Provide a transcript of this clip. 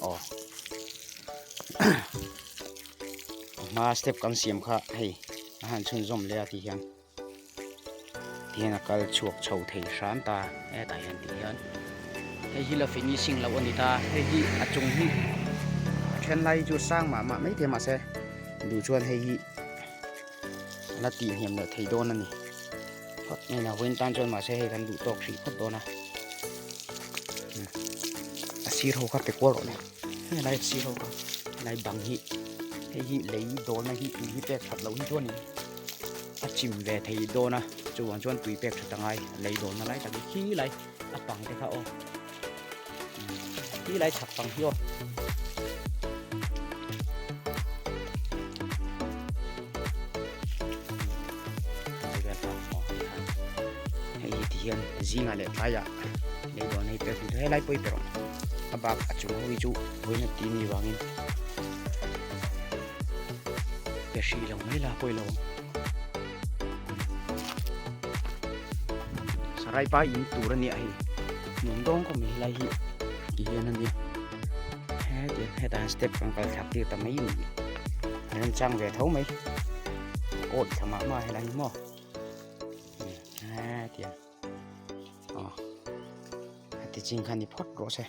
อมาสเต็ปกังเสียมค่ะให้อาหารชุนส้มเลยที่ยังที่นักการชวกเฉาเทสามตาแต่ยันที่ยังให้ฮิลาฟินิชิงเราวันนี้ตาให้ฮิอาจงฮิเทรนไลจุดสร้างมาไม่เทียมมาเสดูชวนให้ฮินาตีเหี่ยมเนอไทยโดนนั่นนี่พอดนี่นะเว้นตันชวนมาเสให้กันดูตอกสีพอดโดนนะซีโร่ครับไปกลัวหรอเนี่ยนายซีโร่ครับนายบังฮิให้ฮิเลยโดนนะฮิฮิแปกขัดเราฮิชวนนี่อาจิมเวทไทยโดนนะจวนชวนตุยแปกขัดตั้งไงเลยโดนมาไล่แต่ดิขี้ไล่อาปังได้ค่ะโอ้ขี้ไล่ฉับปังฮิโอให้เทียนziงอะไรท้ายอะเลยโดนให้แปกให้ไล่ไปเปล่าabak acu wiju hoina tini wangin peshi lo mai la poi lo sarai pa in turani ai nundong ko mi lai hi hian ani he dan step kan kal thak ti ta mai ni ren chang ve thau mai ot thama ma he lai mo ha tian ti jing khan ni phot ro se